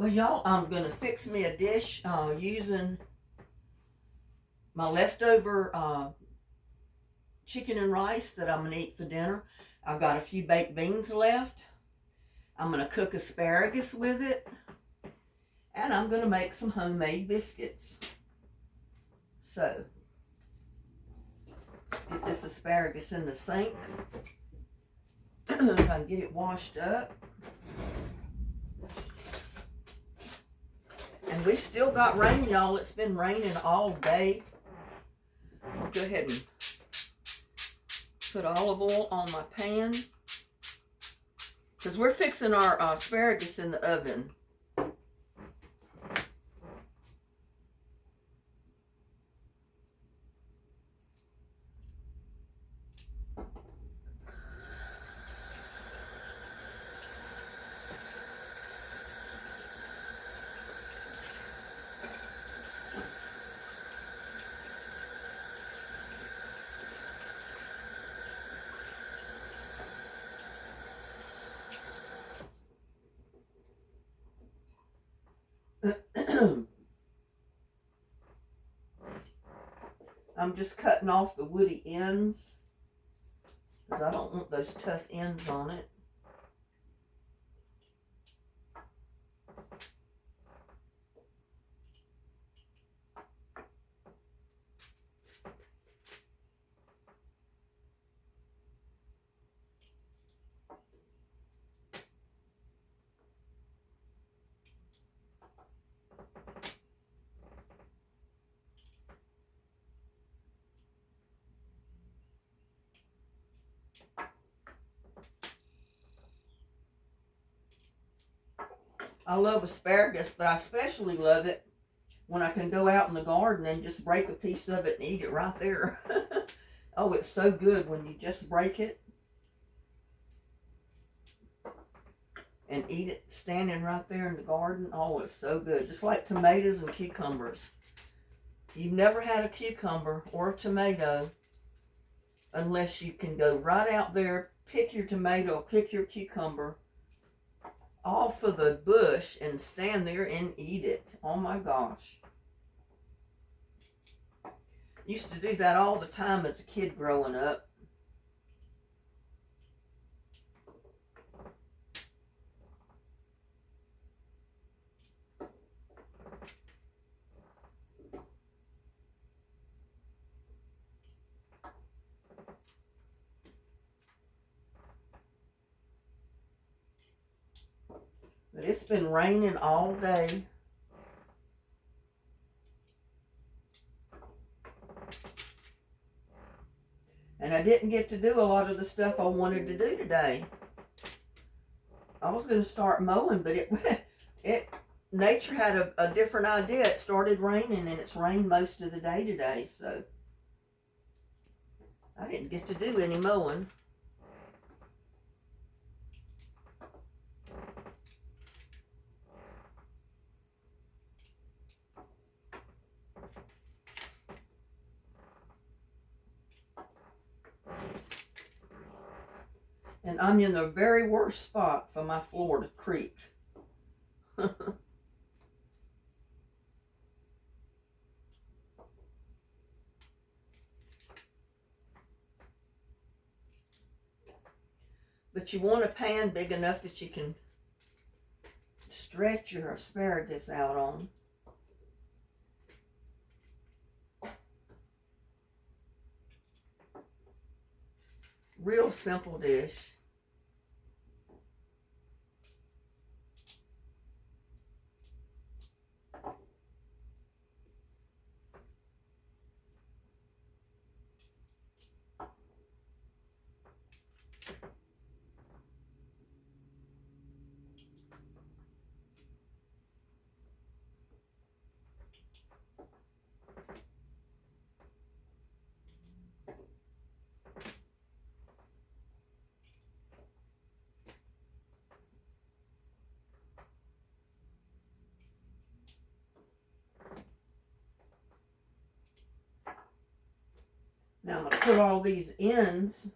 Well, y'all, I'm going to fix me a dish using my leftover chicken and rice that I'm going to eat for dinner. I've got a few baked beans left. I'm going to cook asparagus with it. And I'm going to make some homemade biscuits. So, let's get this asparagus in the sink. If I can get it washed up. And we've still got rain, y'all. It's been raining all day. I'll go ahead and put olive oil on my pan. Because we're fixing our asparagus in the oven. I'm just cutting off the woody ends because I don't want those tough ends on it. I love asparagus, but I especially love it when I can go out in the garden and just break a piece of it and eat it right there. Oh, it's so good when you just break it and eat it standing right there in the garden. Oh, it's so good. Just like tomatoes and cucumbers. You've never had a cucumber or a tomato unless you can go right out there, pick your tomato, pick your cucumber off of the bush and stand there and eat it. Oh my gosh. Used to do that all the time as a kid growing up. But it's been raining all day. And I didn't get to do a lot of the stuff I wanted to do today. I was going to start mowing, but nature had a different idea. It started raining, and it's rained most of the day today, so I didn't get to do any mowing. And I'm in the very worst spot for my floor to creak. But you want a pan big enough that you can stretch your asparagus out on. Real simple dish. Now I'm going to put all these ends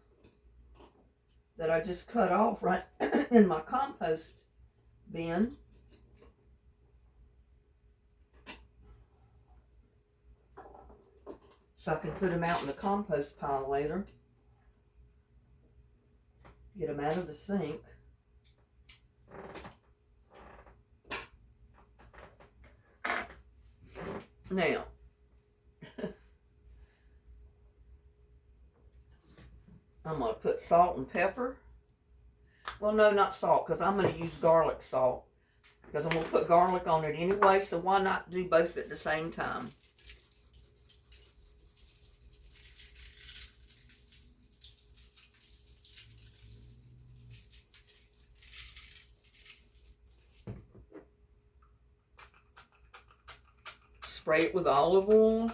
that I just cut off right in my compost bin. so I can put them out in the compost pile later. Get them out of the sink. Now, I'm going to put salt and pepper. Well, no, not salt, because I'm going to use garlic salt. Because I'm going to put garlic on it anyway, so why not do both at the same time? Spray it with olive oil.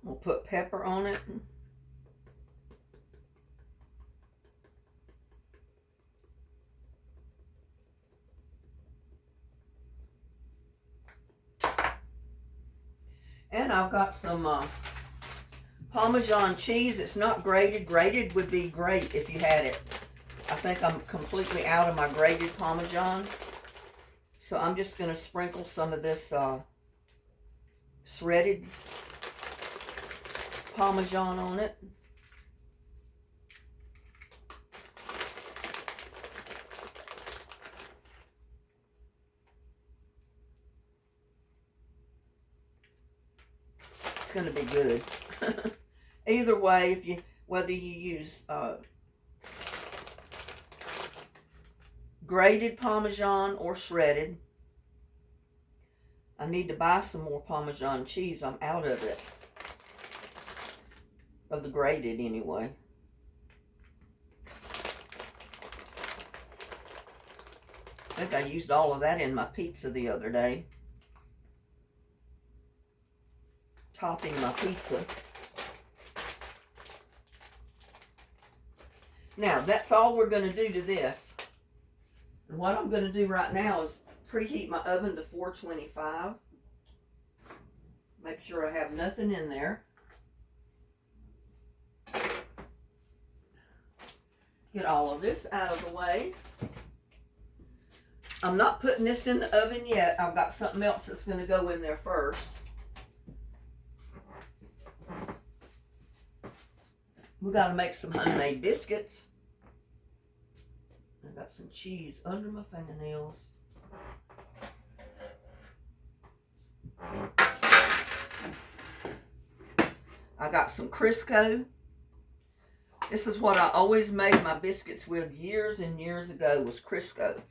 We'll put pepper on it. And I've got some Parmesan cheese. It's not grated. Grated would be great if you had it. I think I'm completely out of my grated Parmesan. So I'm just going to sprinkle some of this shredded Parmesan on it. It's going to be good. Either way, whether you use grated Parmesan or shredded. I need to buy some more Parmesan cheese. I'm out of it. Of the grated, anyway. I think I used all of that in my pizza the other day. Topping my pizza. Now, that's all we're going to do to this. And what I'm going to do right now is preheat my oven to 425. Make sure I have nothing in there. Get all of this out of the way. I'm not putting this in the oven yet. I've got something else that's going to go in there first. We got to make some homemade biscuits. I got some cheese under my fingernails. I got some Crisco. This is what I always made my biscuits with years and years ago, was Crisco.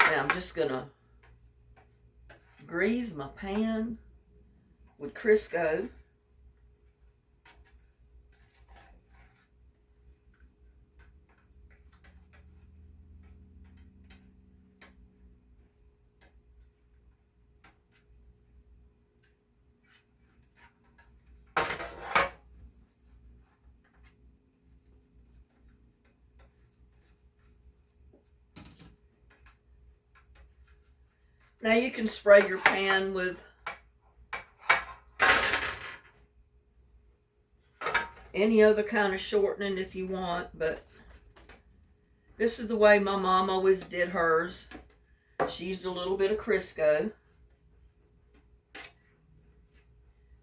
Now I'm just going to grease my pan with Crisco. Now you can spray your pan with any other kind of shortening if you want, but this is the way my mom always did hers. She used a little bit of Crisco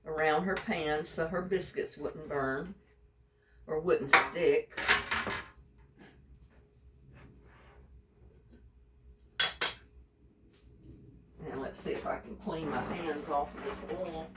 around her pan so her biscuits wouldn't burn or wouldn't stick. Now let's see if I can clean my hands off of this oil.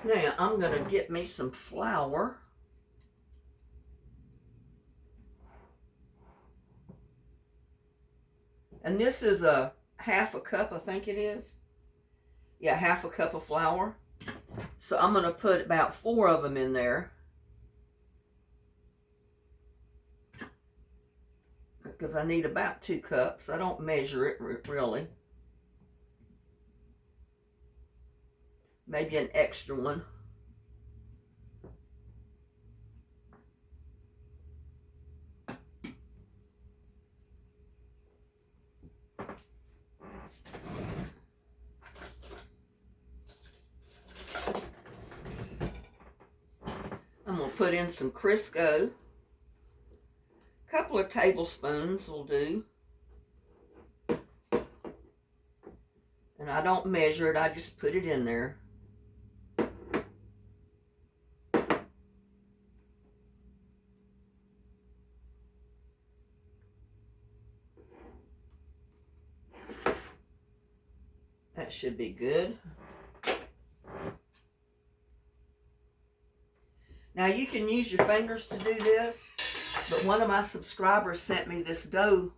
Now I'm going to get me some flour. And this is a half a cup, I think it is. Yeah, half a cup of flour. So I'm going to put about 4 of them in there. Because I need about 2 cups. I don't measure it really. Maybe an extra one. I'm going to put in some Crisco. A couple of tablespoons will do. And I don't measure it, I just put it in there. That should be good. Now you can use your fingers to do this, but one of my subscribers sent me this dough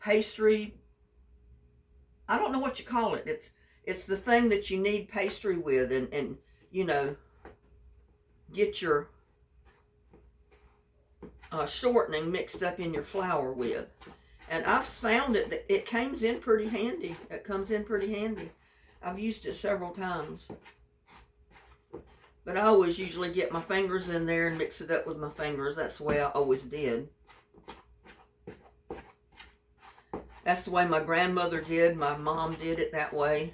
pastry. I don't know what you call it. It's the thing that you knead pastry with and you know, get your shortening mixed up in your flour with. And I've found that it comes in pretty handy. It comes in pretty handy. I've used it several times. But I always usually get my fingers in there and mix it up with my fingers. That's the way I always did. That's the way my grandmother did. My mom did it that way.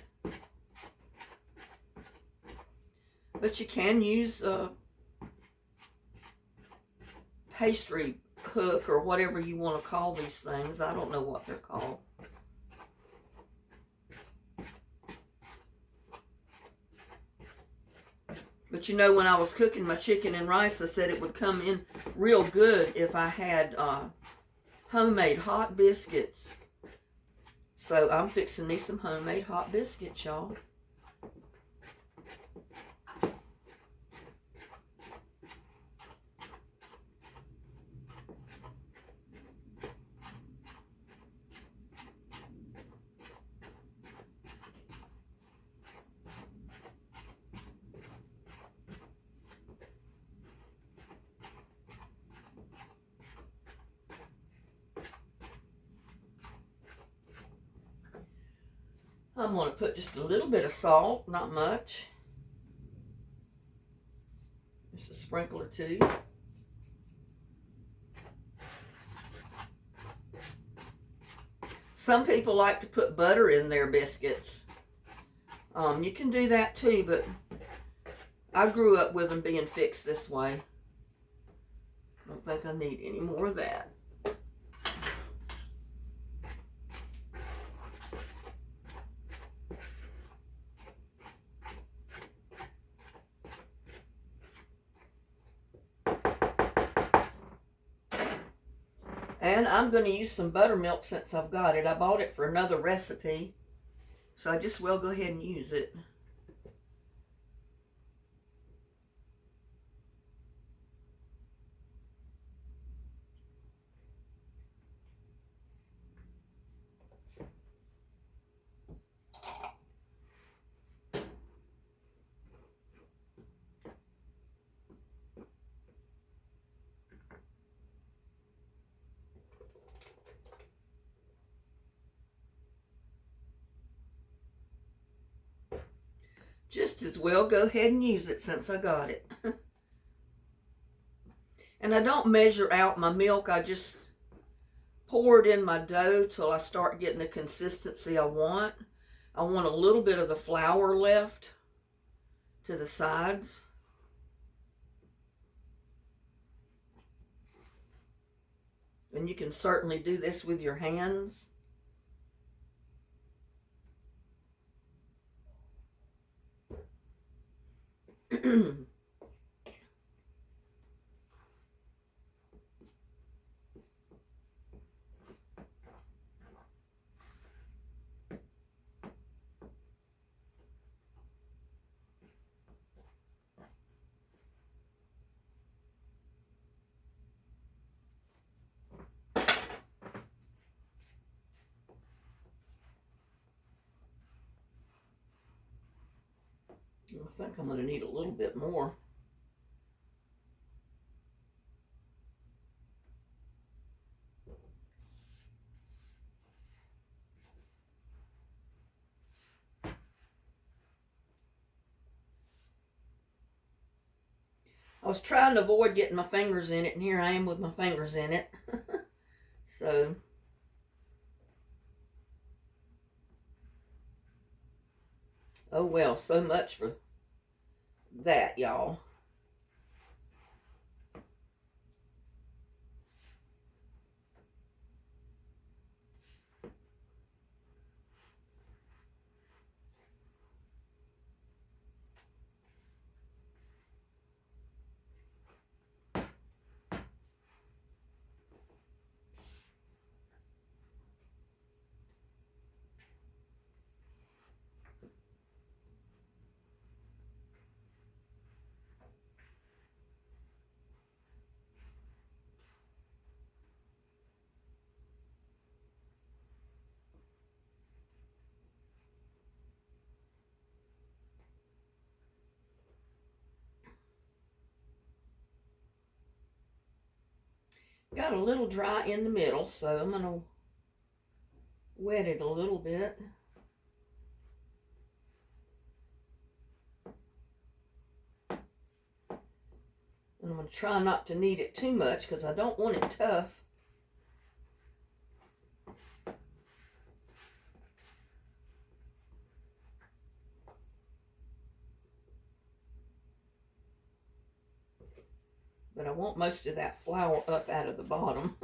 But you can use a pastry hook or whatever you want to call these things. I don't know what they're called. But you know, when I was cooking my chicken and rice, I said it would come in real good if I had homemade hot biscuits. So I'm fixing me some homemade hot biscuits, y'all. I'm going to put just a little bit of salt, not much. Just a sprinkle or two. Some people like to put butter in their biscuits. You can do that too, but I grew up with them being fixed this way. I don't think I need any more of that. And I'm going to use some buttermilk since I've got it. I bought it for another recipe, so I just will go ahead and use it. Just as well go ahead and use it since I got it. And I don't measure out my milk. I just pour it in my dough till I start getting the consistency I want. I want a little bit of the flour left to the sides. And you can certainly do this with your hands. I think I'm going to need a little bit more. I was trying to avoid getting my fingers in it, and here I am with my fingers in it. So, oh well, so much for that, y'all. Got a little dry in the middle, so I'm going to wet it a little bit. And I'm going to try not to knead it too much because I don't want it tough. But I want most of that flour up out of the bottom.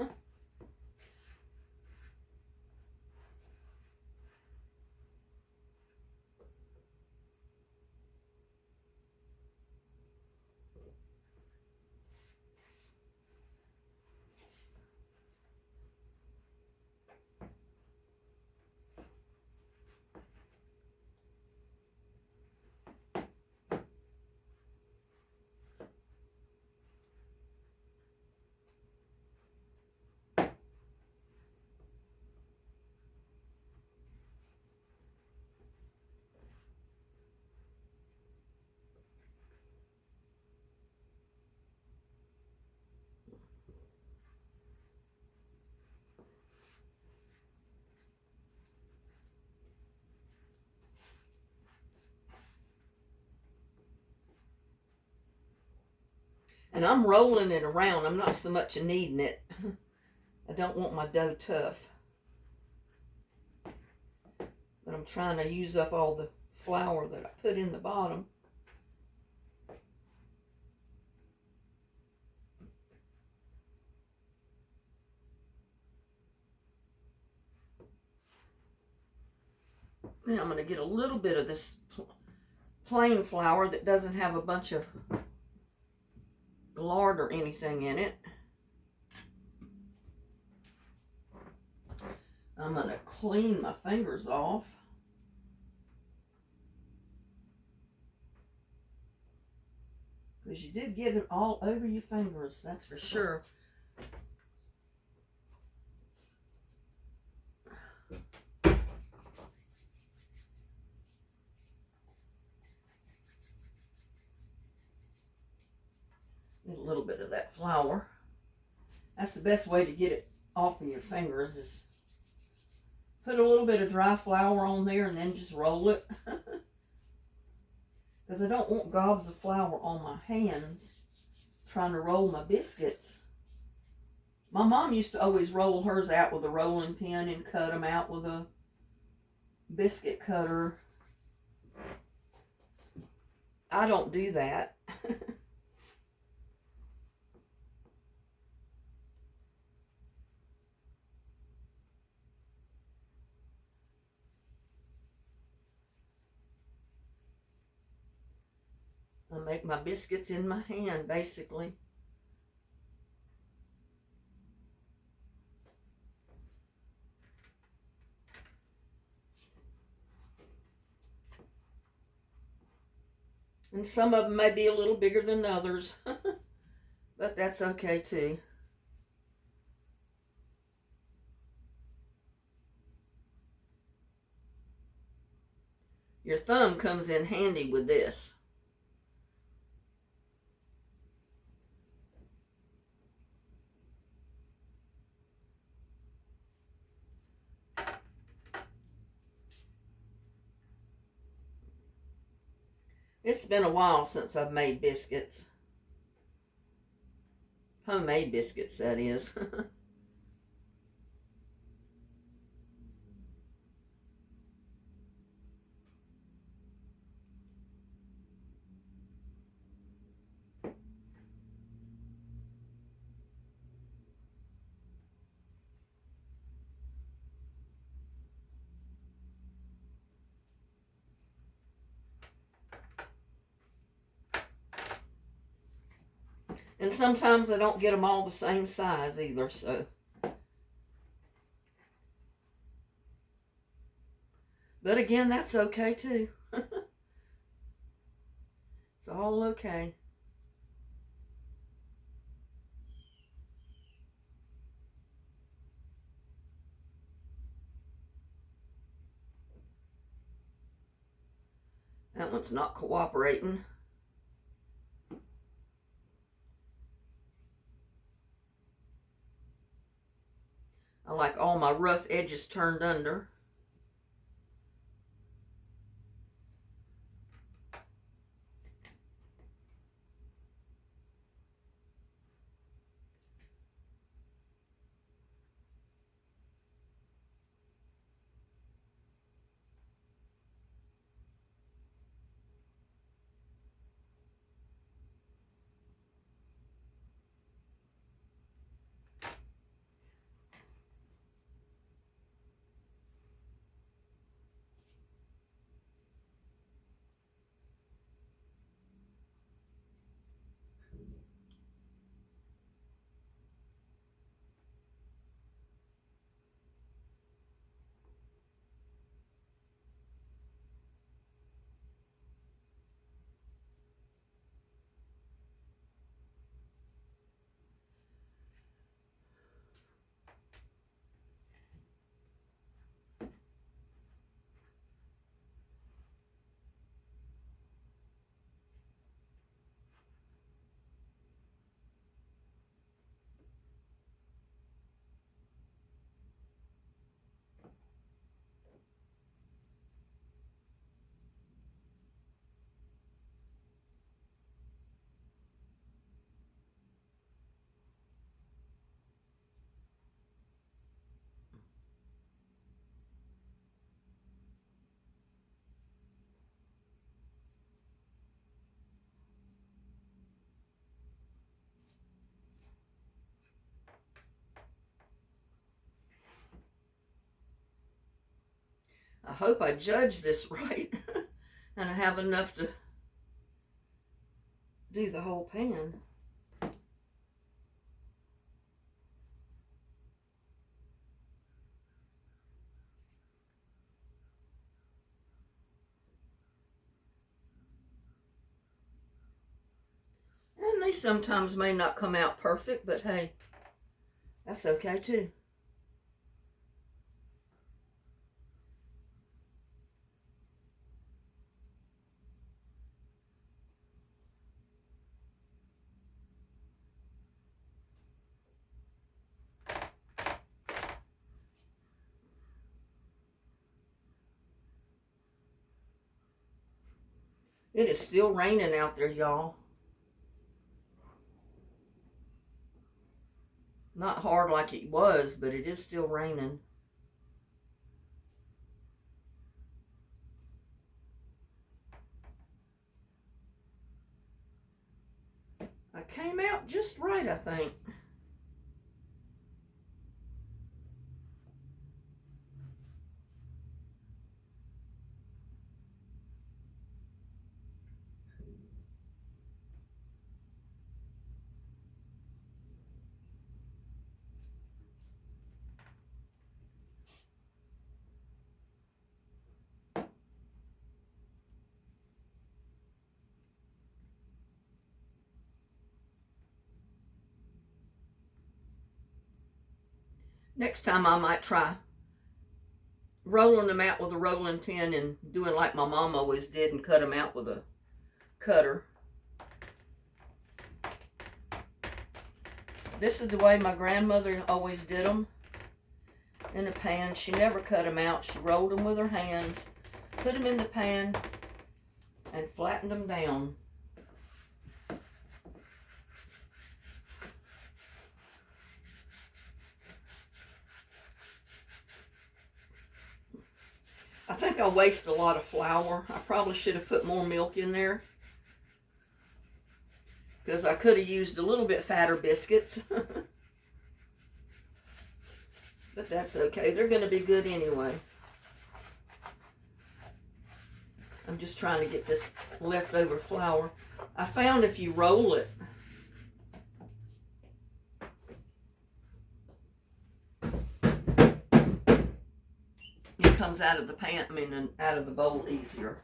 And I'm rolling it around. I'm not so much kneading it. I don't want my dough tough. But I'm trying to use up all the flour that I put in the bottom. Now I'm going to get a little bit of this plain flour that doesn't have a bunch of lard or anything in it. I'm going to clean my fingers off. Because you do get it all over your fingers, that's for sure. Get a little bit of that flour. That's the best way to get it off of your fingers, is put a little bit of dry flour on there and then just roll it. Because I don't want gobs of flour on my hands trying to roll my biscuits. My mom used to always roll hers out with a rolling pin and cut them out with a biscuit cutter. I don't do that. I make my biscuits in my hand, basically. And some of them may be a little bigger than others, but that's okay too. Your thumb comes in handy with this. It's been a while since I've made biscuits. Homemade biscuits, that is. And sometimes I don't get them all the same size either, so. But again, that's okay too. It's all okay. That one's not cooperating. I like all my rough edges turned under. I hope I judge this right and I have enough to do the whole pan. And they sometimes may not come out perfect, but hey, that's okay too. It is still raining out there, y'all. Not hard like it was, but it is still raining. I came out just right, I think. Next time I might try rolling them out with a rolling pin and doing like my mom always did and cut them out with a cutter. This is the way my grandmother always did them, in a pan. She never cut them out. She rolled them with her hands, put them in the pan, and flattened them down. I think I waste a lot of flour. I probably should have put more milk in there, because I could have used a little bit fatter biscuits. But that's okay. They're going to be good anyway. I'm just trying to get this leftover flour. I found if you roll it, it comes out of the pan, out of the bowl easier.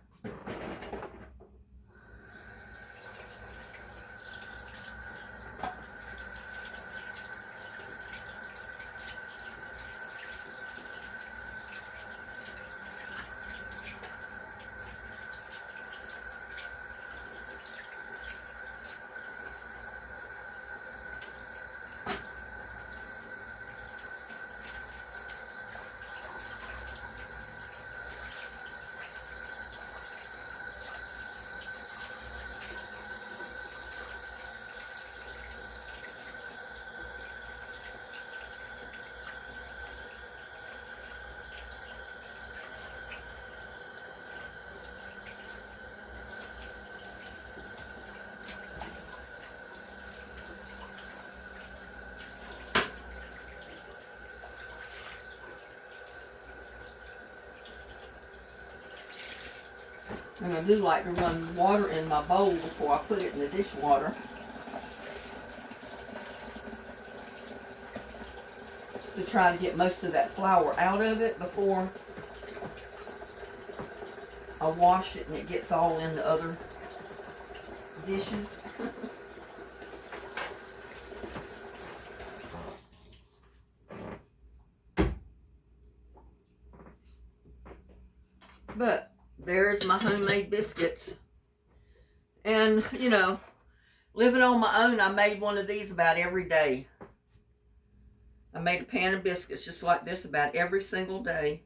And I do like to run water in my bowl before I put it in the dishwater. To try to get most of that flour out of it before I wash it and it gets all in the other dishes. But there's my homemade biscuits. And, you know, living on my own, I made one of these about every day. I made a pan of biscuits just like this about every single day.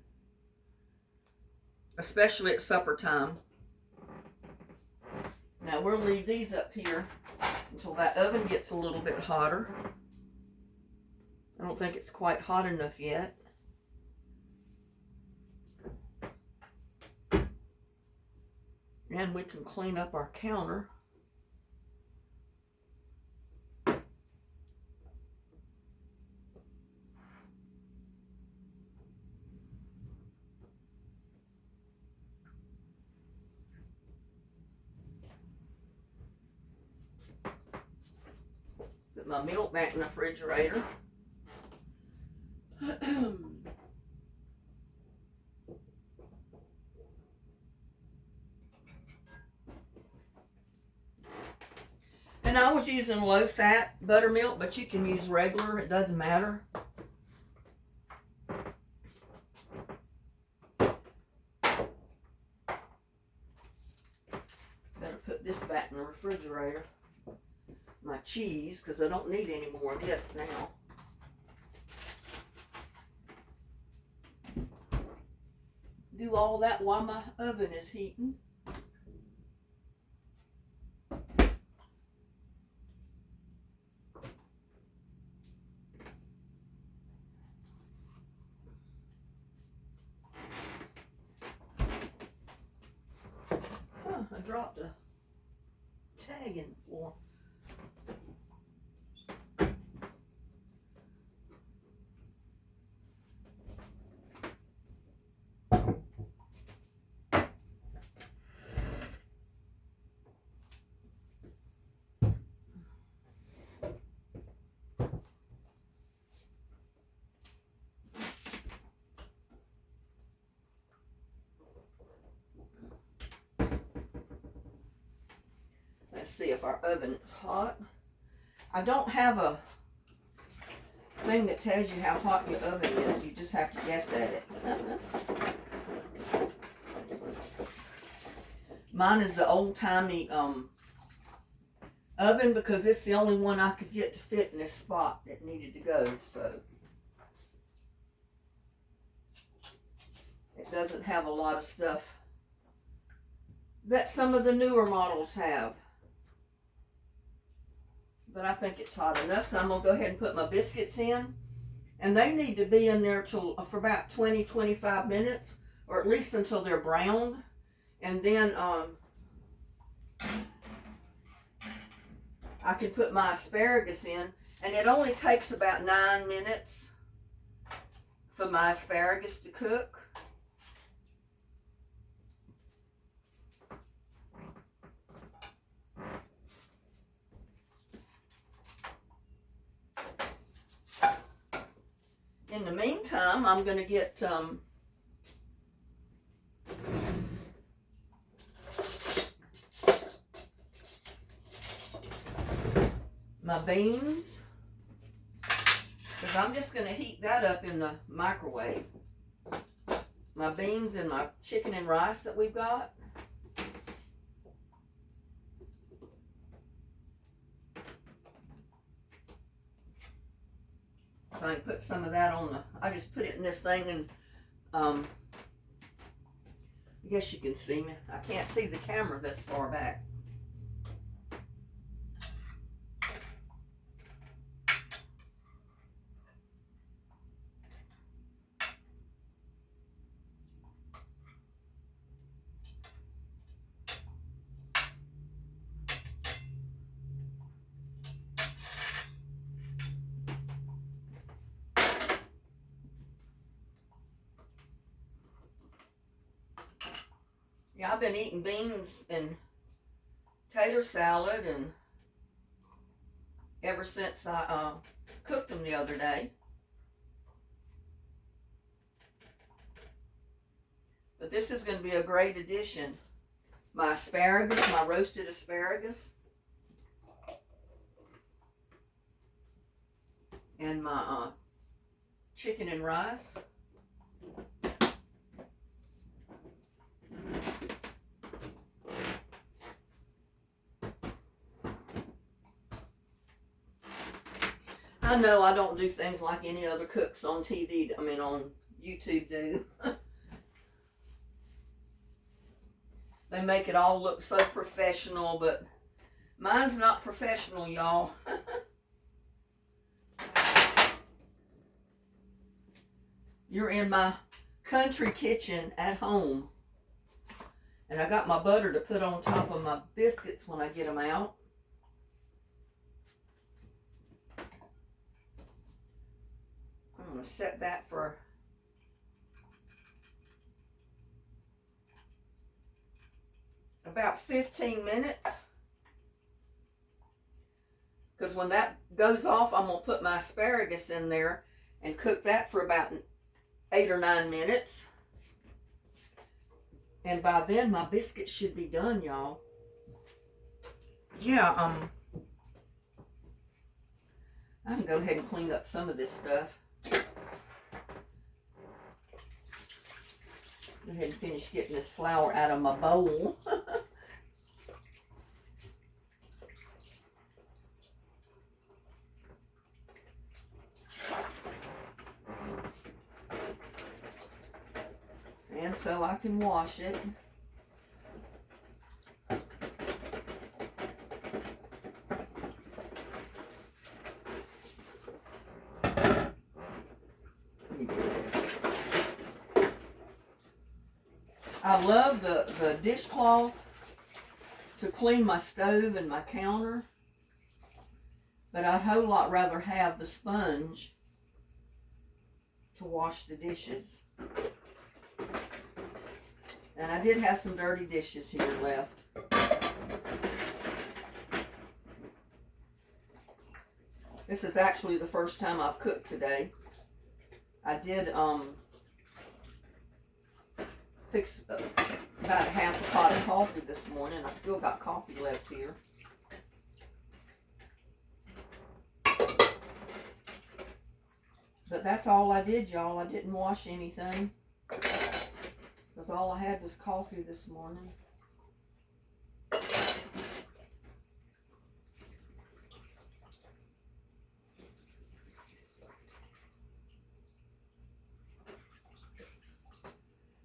Especially at supper time. Now we'll leave these up here until that oven gets a little bit hotter. I don't think it's quite hot enough yet. And we can clean up our counter. Put my milk back in the refrigerator. And I was using low-fat buttermilk, but you can use regular. It doesn't matter. Better put this back in the refrigerator. My cheese, because I don't need any more of it now. Do all that while my oven is heating. I dropped a tag in the floor. Let's see if our oven is hot. I don't have a thing that tells you how hot your oven is. You just have to guess at it. Mine is the old-timey oven because it's the only one I could get to fit in this spot that needed to go. So it doesn't have a lot of stuff that some of the newer models have. But I think it's hot enough, so I'm going to go ahead and put my biscuits in. And they need to be in there for about 20-25 minutes, or at least until they're browned. And then I can put my asparagus in, and it only takes about 9 minutes for my asparagus to cook. In the meantime, I'm going to get my beans, because I'm just going to heat that up in the microwave. My beans and my chicken and rice that we've got. So I can put some of that on I just put it in this thing, and I guess you can see me. I can't see the camera this far back. Yeah, I've been eating beans and tater salad and ever since I cooked them the other day. But this is going to be a great addition. My asparagus, my roasted asparagus, and my chicken and rice. I know I don't do things like any other cooks on TV, on YouTube do. They make it all look so professional, but mine's not professional, y'all. You're in my country kitchen at home. And I got my butter to put on top of my biscuits when I get them out. I'm going to set that for about 15 minutes. Because when that goes off, I'm going to put my asparagus in there and cook that for about 8 or 9 minutes. And by then, my biscuits should be done, y'all. Yeah, I can go ahead and clean up some of this stuff. Go ahead and finish getting this flour out of my bowl. And so I can wash it. I love the dishcloth to clean my stove and my counter, but I'd a whole lot rather have the sponge to wash the dishes. And I did have some dirty dishes here left. This is actually the first time I've cooked today. I did fix about half a pot of coffee this morning. I still got coffee left here. But that's all I did, y'all. I didn't wash anything, because all I had was coffee this morning.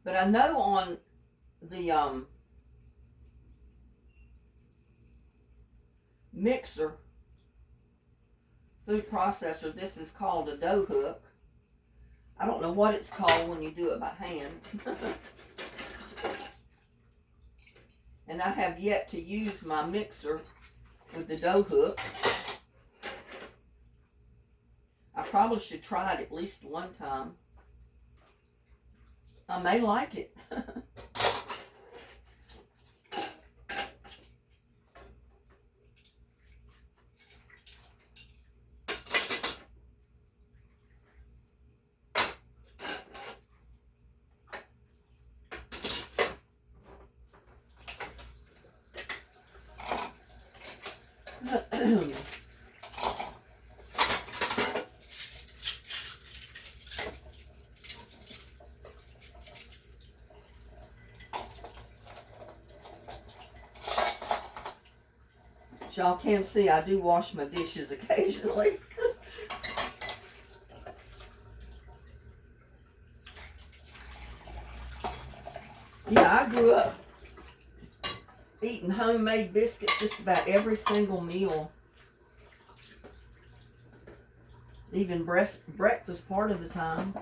But I know on the mixer, food processor. This is called a dough hook. I don't know what it's called when you do it by hand. And I have yet to use my mixer with the dough hook. I probably should try it at least one time. I may like it. Y'all can see I do wash my dishes occasionally. Yeah, I grew up eating homemade biscuits just about every single meal. Even breakfast part of the time.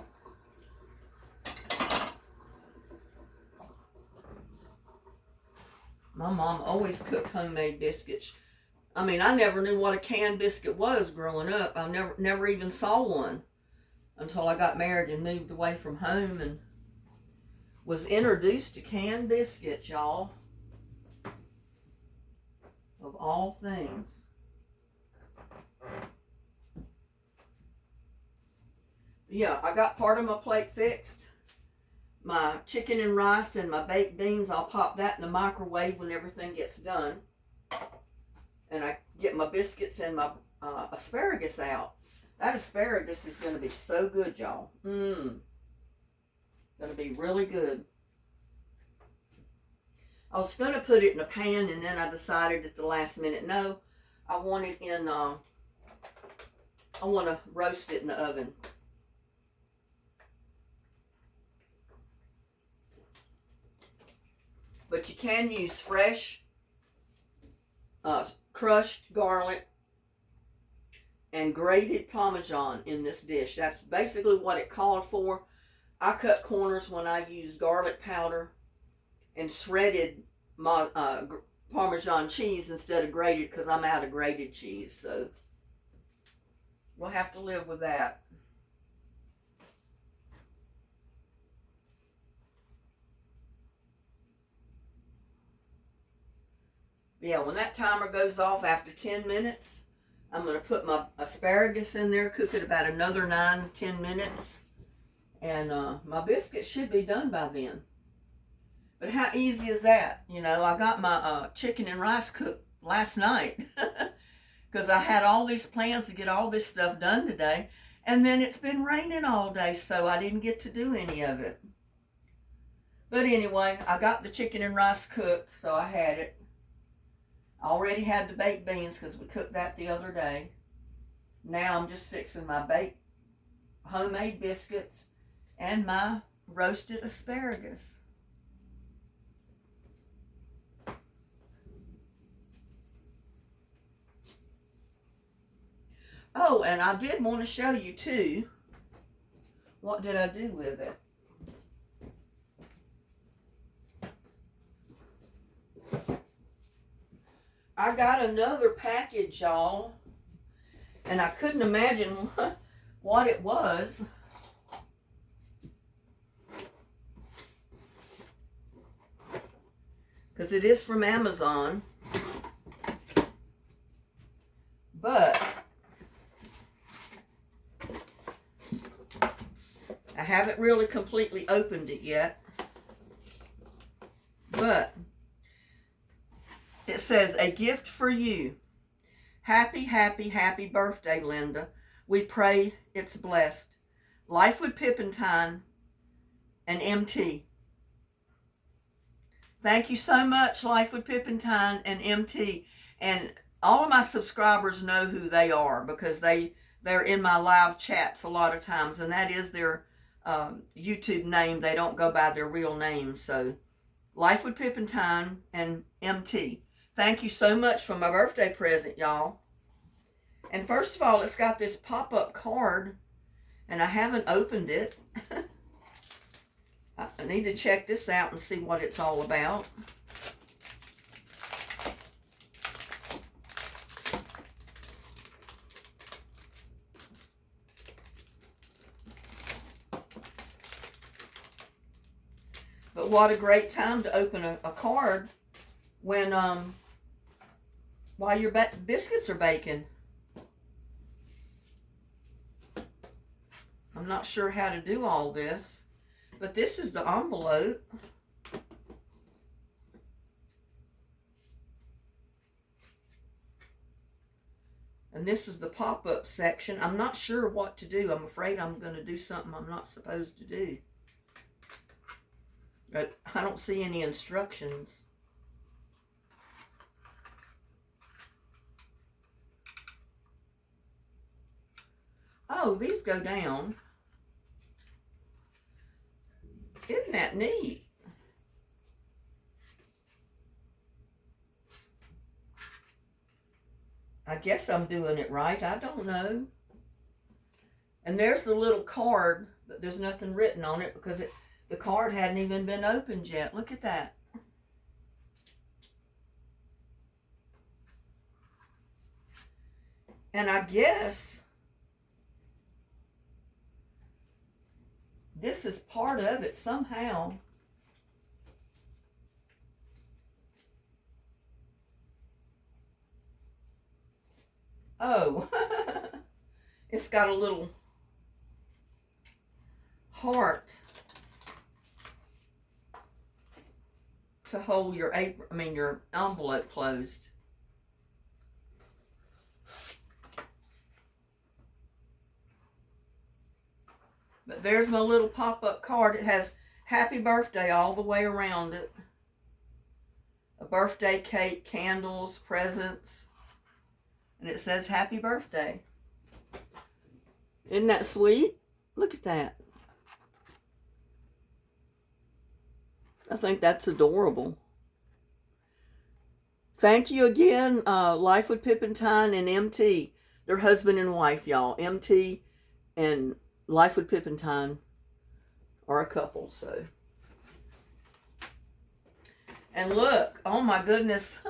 My mom always cooked homemade biscuits. I mean, I never knew what a canned biscuit was growing up. I never even saw one until I got married and moved away from home and was introduced to canned biscuits, y'all. Of all things. Yeah, I got part of my plate fixed. My chicken and rice and my baked beans, I'll pop that in the microwave when everything gets done. And I get my biscuits and my asparagus out. That asparagus is going to be so good, y'all. Going to be really good. I was going to put it in a pan, and then I decided at the last minute, no, I want it in, I want to roast it in the oven. But you can use fresh crushed garlic and grated Parmesan in this dish. That's basically what it called for. I cut corners when I use garlic powder and shredded Parmesan cheese instead of grated because I'm out of grated cheese. So we'll have to live with that. Yeah, when that timer goes off after 10 minutes, I'm going to put my asparagus in there, cook it about another 9-10 minutes, and my biscuits should be done by then. But how easy is that? You know, I got my chicken and rice cooked last night because I had all these plans to get all this stuff done today, and then it's been raining all day, so I didn't get to do any of it. But anyway, I got the chicken and rice cooked, so I had it. I already had the baked beans because we cooked that the other day. Now I'm just fixing my baked homemade biscuits and my roasted asparagus. Oh, and I did want to show you too, what did I do with it? I got another package, y'all, and I couldn't imagine what it was. Because it is from Amazon. But I haven't really completely opened it yet. But it says, a gift for you. Happy, happy, happy birthday, Linda. We pray it's blessed. Life with Pippentine and MT. Thank you so much, Life with Pippentine and MT. And all of my subscribers know who they are because they're in my live chats a lot of times. And that is their YouTube name. They don't go by their real name. So, Life with Pippentine and MT. Thank you so much for my birthday present, y'all. And first of all, it's got this pop-up card, and I haven't opened it. I need to check this out and see what it's all about. But what a great time to open a card when while your biscuits are baking. I'm not sure how to do all this, but this is the envelope. And this is the pop-up section. I'm not sure what to do. I'm afraid I'm going to do something I'm not supposed to do. But I don't see any instructions. Oh, these go down. Isn't that neat? I guess I'm doing it right. I don't know. And there's the little card, but there's nothing written on it because the card hadn't even been opened yet. Look at that. And I guess this is part of it somehow. Oh, it's got a little heart to hold your your envelope closed. But there's my little pop-up card. It has happy birthday all the way around it. A birthday cake, candles, presents. And it says happy birthday. Isn't that sweet? Look at that. I think that's adorable. Thank you again, Life with Pip and Tyne and MT. They're husband and wife, y'all. MT and Life with Pip and Tyne are a couple, so. And look, oh my goodness.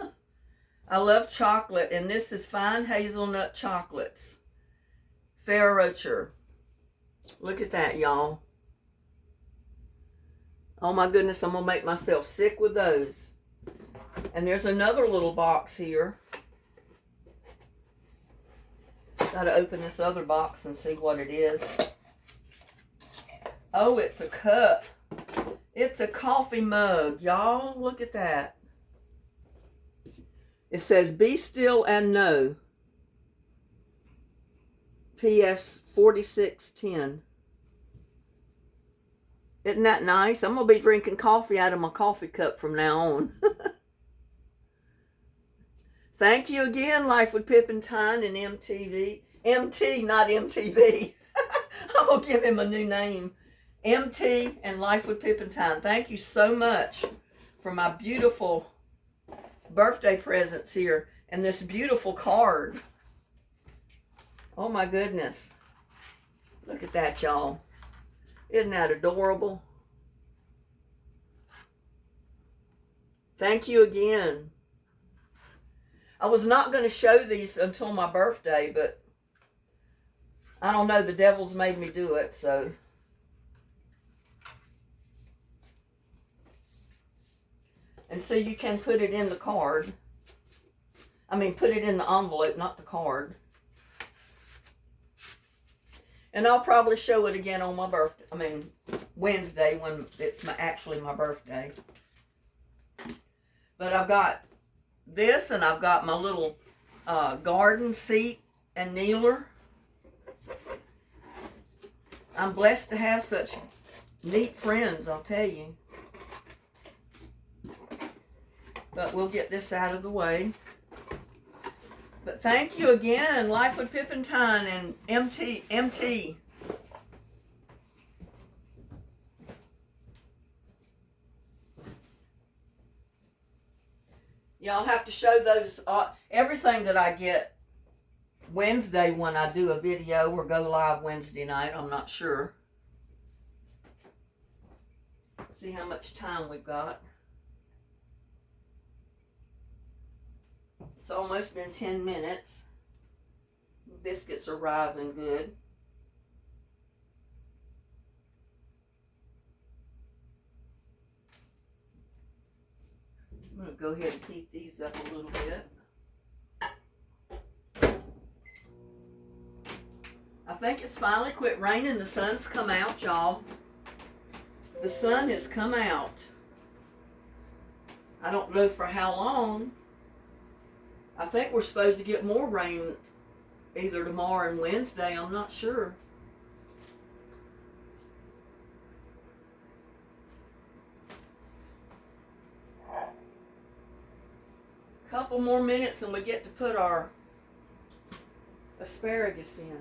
I love chocolate, and this is fine hazelnut chocolates. Ferrocher. Look at that, y'all. Oh my goodness, I'm going to make myself sick with those. And there's another little box here. Got to open this other box and see what it is. Oh, it's a cup. It's a coffee mug, y'all. Look at that. It says, be still and know. PS 4610. Isn't that nice? I'm going to be drinking coffee out of my coffee cup from now on. Thank you again, Life with Pip and Tyne and MTV. MT, not MTV. I'm going to give him a new name. MT and Life with Pip and Tyne. Thank you so much for my beautiful birthday presents here and this beautiful card. Oh my goodness. Look at that, y'all. Isn't that adorable? Thank you again. I was not going to show these until my birthday, but I don't know, the devil's made me do it, so. And so you can put it in the card. Put it in the envelope, not the card. And I'll probably show it again on my birthday, Wednesday when it's actually my birthday. But I've got this, and I've got my little garden seat and kneeler. I'm blessed to have such neat friends, I'll tell you. But we'll get this out of the way. But thank you again, Life with Pip and Tyne and MT. Yeah, I'll have to show those, everything that I get Wednesday when I do a video or go live Wednesday night. I'm not sure. See how much time we've got. It's almost been 10 minutes. Biscuits are rising good. I'm going to go ahead and heat these up a little bit. I think it's finally quit raining. The sun's come out, y'all. The sun has come out. I don't know for how long. I think we're supposed to get more rain either tomorrow and Wednesday. I'm not sure. Couple more minutes and we get to put our asparagus in.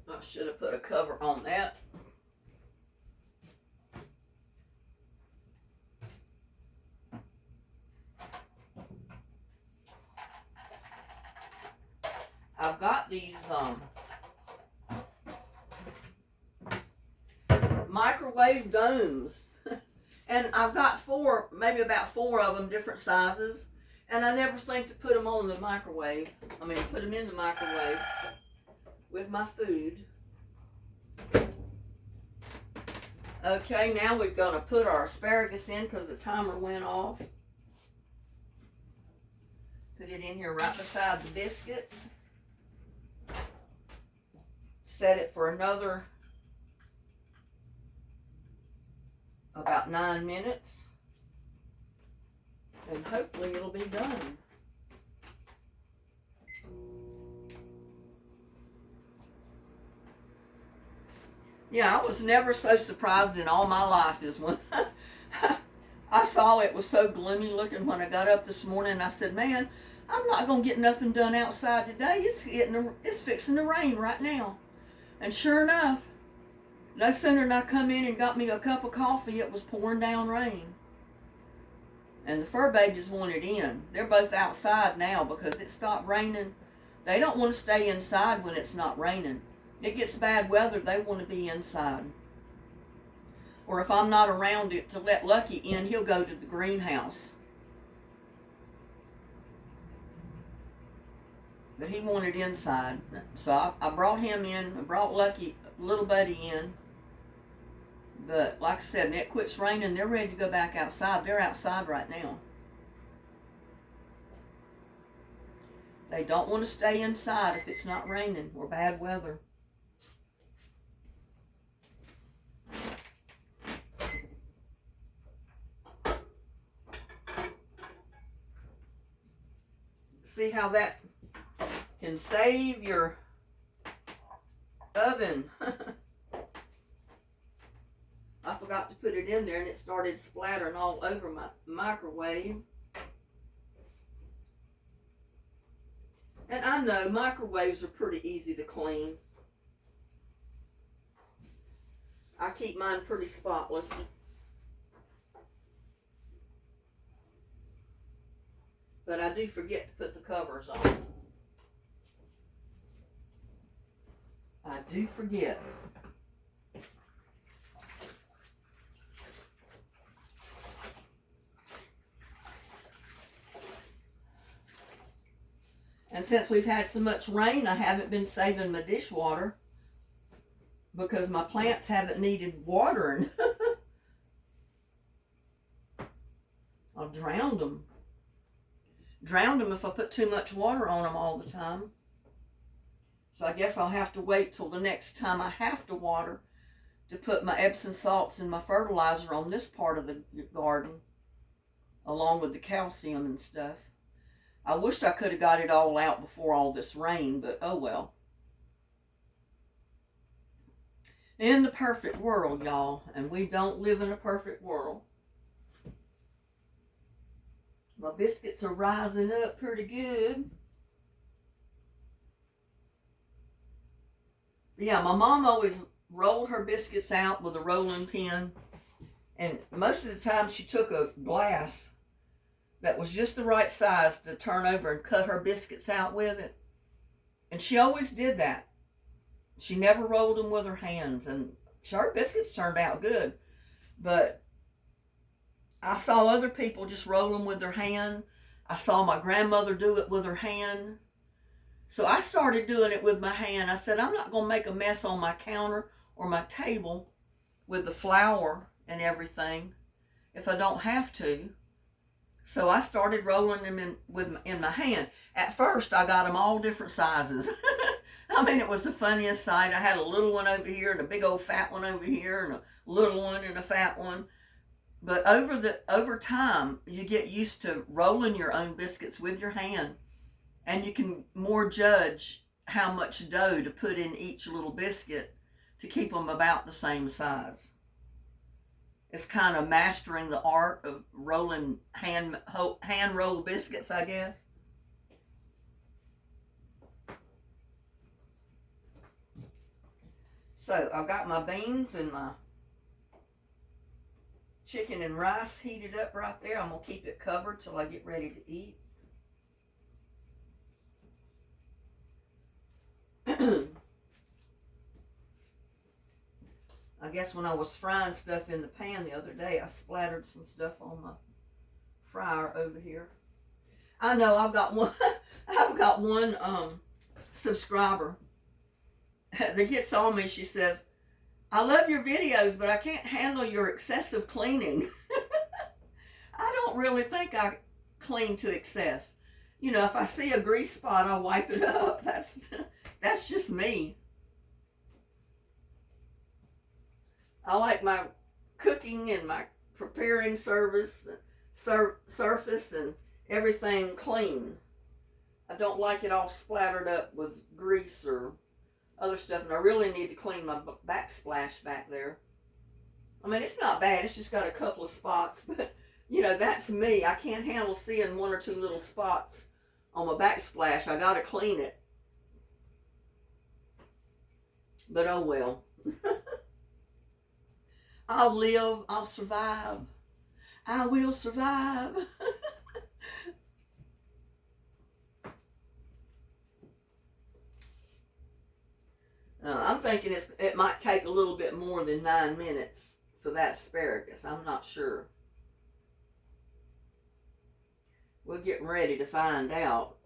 I should have put a cover on that. I've got these microwave domes and I've got maybe about four of them, different sizes, and I never think to put them on the microwave. Put them in the microwave with my food. Okay, now we're going to put our asparagus in because the timer went off. Put it in here right beside the biscuit. Set it for another about 9 minutes. And hopefully it'll be done. Yeah, I was never so surprised in all my life as when I saw it was so gloomy looking when I got up this morning. I said, man, I'm not going to get nothing done outside today. It's fixing to rain right now. And sure enough, no sooner than I come in and got me a cup of coffee, it was pouring down rain. And the fur babies wanted in. They're both outside now because it stopped raining. They don't want to stay inside when it's not raining. It gets bad weather, they want to be inside. Or if I'm not around it to let Lucky in, he'll go to the greenhouse. But he wanted inside. So I brought him in. I brought Lucky, little buddy in. But like I said, when it quits raining, they're ready to go back outside. They're outside right now. They don't want to stay inside if it's not raining or bad weather. See how that can save your oven. I forgot to put it in there and it started splattering all over my microwave. And I know microwaves are pretty easy to clean. I keep mine pretty spotless. But I do forget to put the covers on. I do forget. And since we've had so much rain, I haven't been saving my dishwater because my plants haven't needed watering. I've drowned them. Drowned them if I put too much water on them all the time. So I guess I'll have to wait till the next time I have to water to put my Epsom salts and my fertilizer on this part of the garden, along with the calcium and stuff. I wished I could have got it all out before all this rain, but oh well. In the perfect world, y'all, and we don't live in a perfect world. My biscuits are rising up pretty good. Yeah, my mom always rolled her biscuits out with a rolling pin. And most of the time she took a glass that was just the right size to turn over and cut her biscuits out with it. And she always did that. She never rolled them with her hands. And her biscuits turned out good. But I saw other people just roll them with their hand. I saw my grandmother do it with her hand. So I started doing it with my hand. I said, I'm not going to make a mess on my counter or my table with the flour and everything if I don't have to. So I started rolling them in my hand. At first, I got them all different sizes. I mean, it was the funniest sight. I had a little one over here and a big old fat one over here and a little one and a fat one. But over time, you get used to rolling your own biscuits with your hand, and you can more judge how much dough to put in each little biscuit to keep them about the same size. It's kind of mastering the art of rolling hand rolled biscuits, I guess. So I've got my beans and my chicken and rice heated up right there. I'm going to keep it covered till I get ready to eat. I guess when I was frying stuff in the pan the other day, I splattered some stuff on the fryer over here. I know I've got one subscriber that gets on me. She says, I love your videos, but I can't handle your excessive cleaning. I don't really think I clean to excess. You know, if I see a grease spot, I wipe it up. That's just me. I like my cooking and my preparing surface and everything clean. I don't like it all splattered up with grease or other stuff, and I really need to clean my backsplash back there. I mean, it's not bad. It's just got a couple of spots, but you know, that's me. I can't handle seeing one or two little spots on my backsplash. I gotta clean it. But oh well. I'll live, I'll survive. I will survive. I'm thinking it might take a little bit more than 9 minutes for that asparagus. I'm not sure. We're getting ready to find out.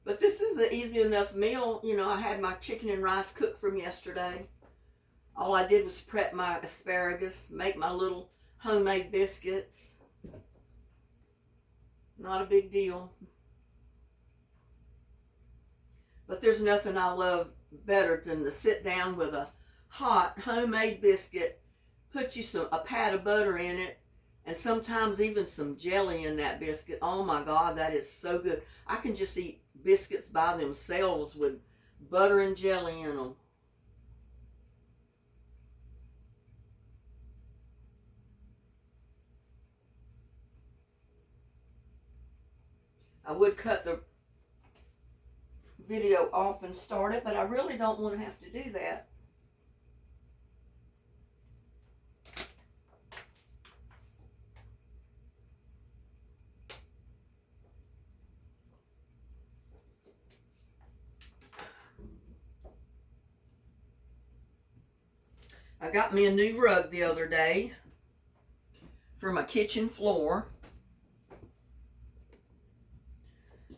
But this is an easy enough meal. You know, I had my chicken and rice cooked from yesterday. All I did was prep my asparagus, make my little homemade biscuits. Not a big deal. But there's nothing I love better than to sit down with a hot homemade biscuit, put you a pat of butter in it, and sometimes even some jelly in that biscuit. Oh my God, that is so good. I can just eat biscuits by themselves with butter and jelly in them. I would cut the video off and start it, but I really don't want to have to do that. I got me a new rug the other day for my kitchen floor.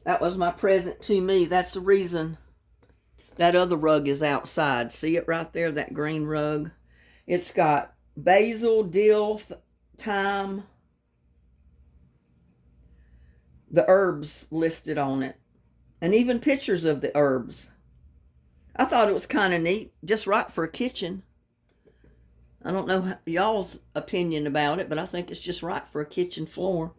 That was my present to me. That's the reason that other rug is outside. See it right there, that green rug? It's got basil, dill, thyme, the herbs listed on it, and even pictures of the herbs. I thought it was kind of neat, just right for a kitchen. I don't know y'all's opinion about it, but I think it's just right for a kitchen floor.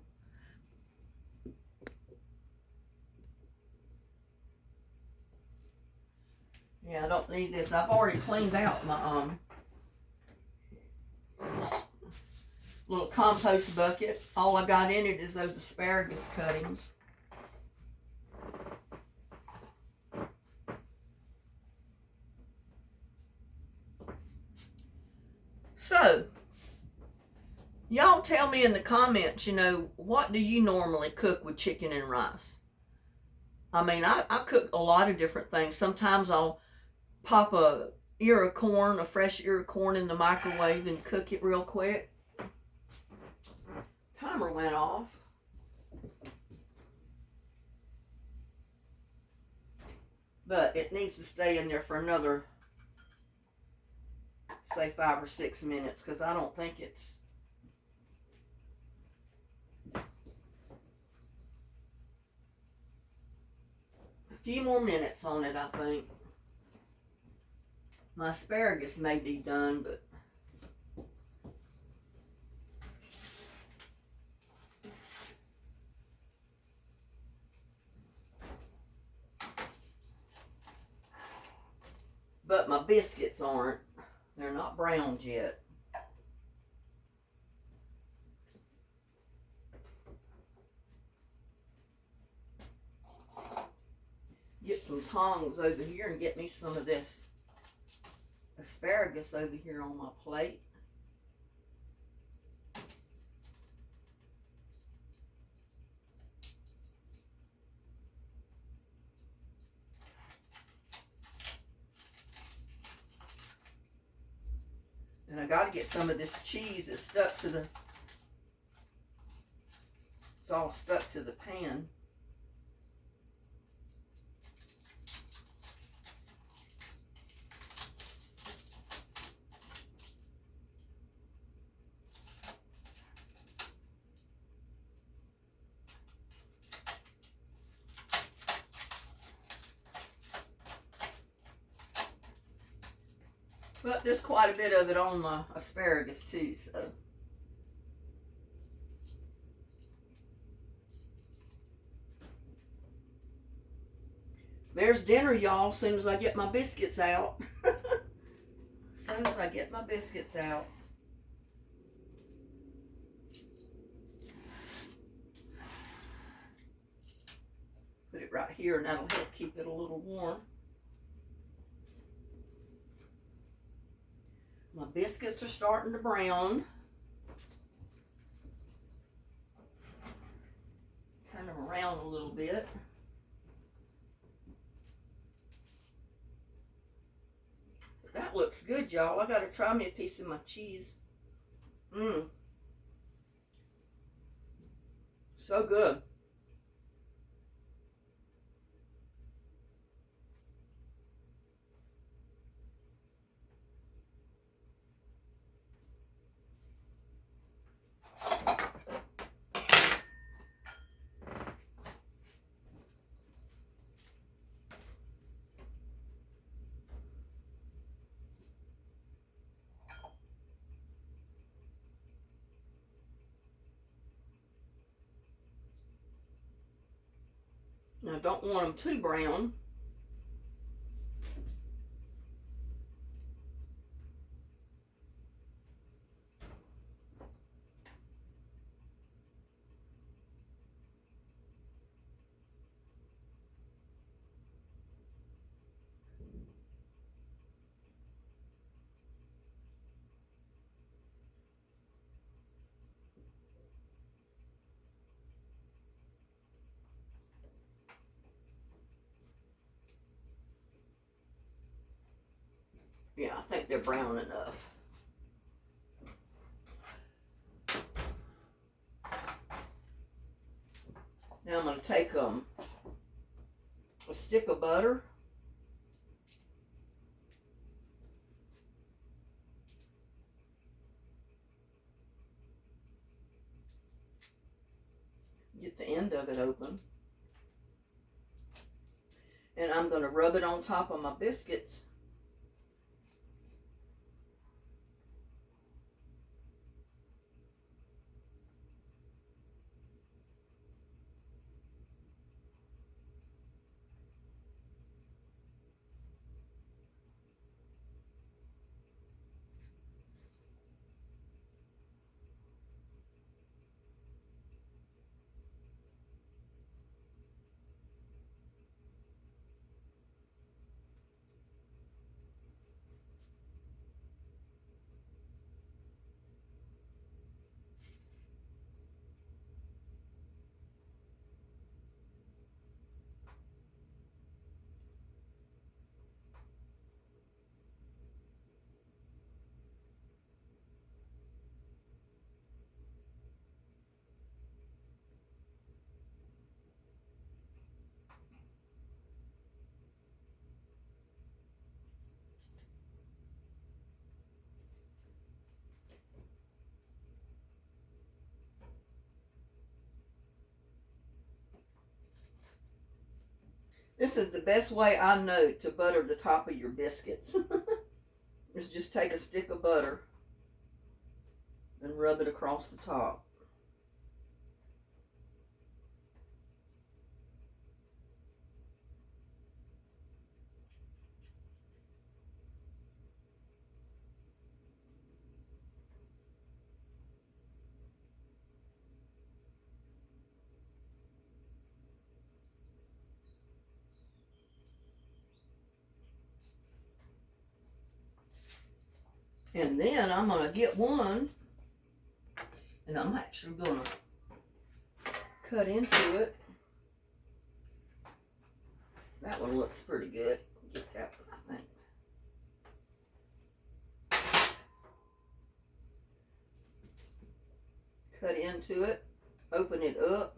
Yeah, I don't need this. I've already cleaned out my little compost bucket. All I got in it is those asparagus cuttings. So, y'all tell me in the comments, what do you normally cook with chicken and rice? I mean, I cook a lot of different things. Sometimes I'll pop a fresh ear of corn in the microwave and cook it real quick. Timer went off. But it needs to stay in there for another, say, 5 or 6 minutes, because I don't think it's... a few more minutes on it, I think. My asparagus may be done, but... but my biscuits aren't. They're not browned yet. Get some tongs over here and get me some of this asparagus over here on my plate. And I got to get some of this cheese. It's stuck to the... it's all stuck to the pan. But there's quite a bit of it on my asparagus too, so. There's dinner, y'all, as soon as I get my biscuits out. As soon as I get my biscuits out. Put it right here and that'll help keep it a little warm. My biscuits are starting to brown. Turn them around a little bit. That looks good, y'all. I gotta try me a piece of my cheese. So good. Now, don't want them too brown. Yeah, I think they're brown enough. Now I'm going to take a stick of butter. Get the end of it open. And I'm going to rub it on top of my biscuits. This is the best way I know to butter the top of your biscuits. Is just take a stick of butter and rub it across the top. And then I'm going to get one, and I'm actually going to cut into it. That one looks pretty good. Get that one, I think. Cut into it, open it up,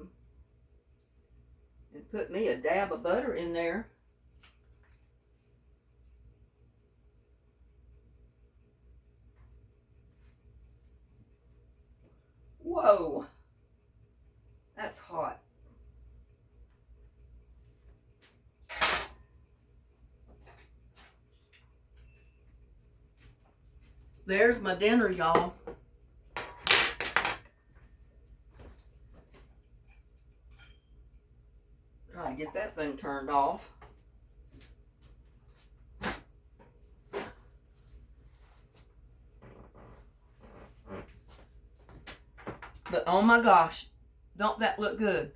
and put me a dab of butter in there. Whoa, that's hot. There's my dinner, y'all. Try to get that thing turned off. But oh my gosh, don't that look good?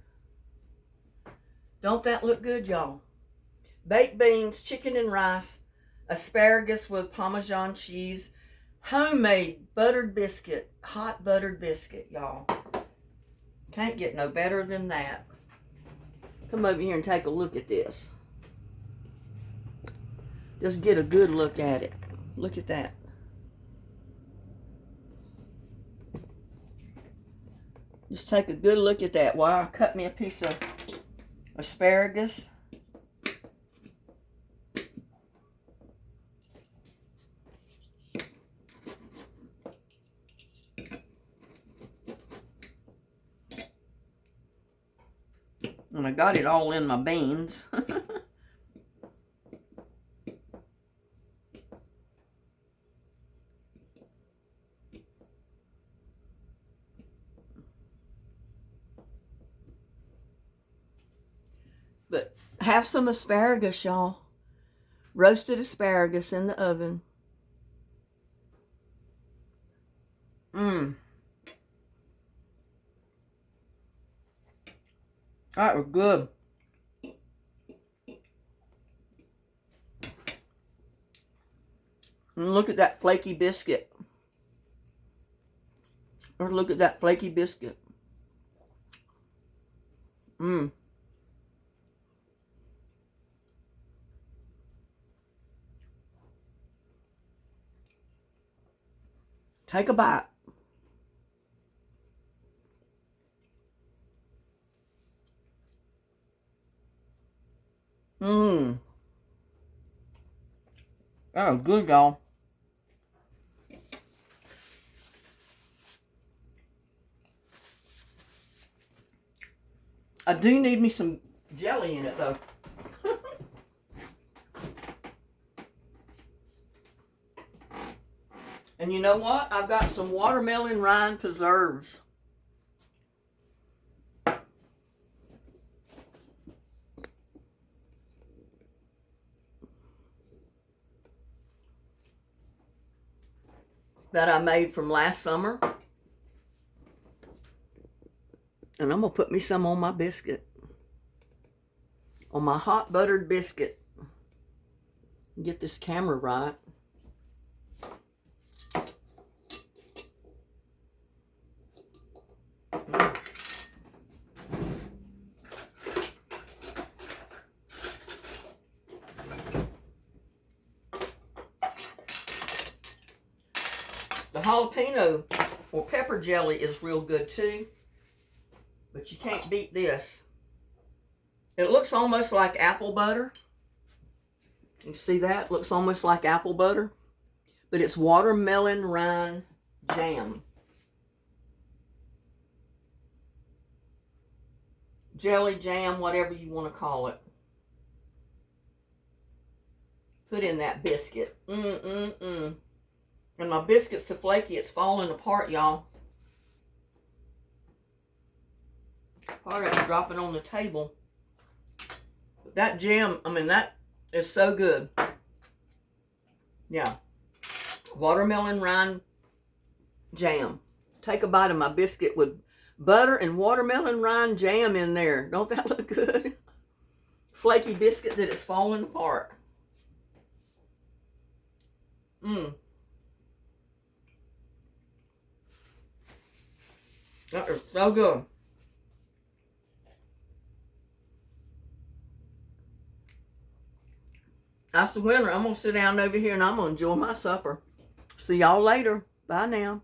Don't that look good, y'all? Baked beans, chicken and rice, asparagus with Parmesan cheese, homemade buttered biscuit, hot buttered biscuit, y'all. Can't get no better than that. Come over here and take a look at this. Just get a good look at it. Look at that. Just take a good look at that while I cut me a piece of asparagus. And I got it all in my beans. But have some asparagus, y'all. Roasted asparagus in the oven. That was good. And look at that flaky biscuit. Or look at that flaky biscuit. Take a bite. That was good, y'all. I do need me some jelly in it, though. And you know what? I've got some watermelon rind preserves. That I made from last summer. And I'm going to put me some on my biscuit. On my hot buttered biscuit. Get this camera right. The jalapeno or pepper jelly is real good too. But you can't beat this. It looks almost like apple butter. You see that? It looks almost like apple butter. But it's watermelon rind jam. Jelly, jam, whatever you want to call it. put in that biscuit. And my biscuit's so flaky, it's falling apart, y'all. Part of it dropping on the table. But that jam, I mean, that is so good. Yeah. Watermelon rind jam. Take a bite of my biscuit with butter and watermelon rind jam in there. Don't that look good? Flaky biscuit that is falling apart. That is so good. That's the winner. I'm going to sit down over here and I'm going to enjoy my supper. See y'all later. Bye now.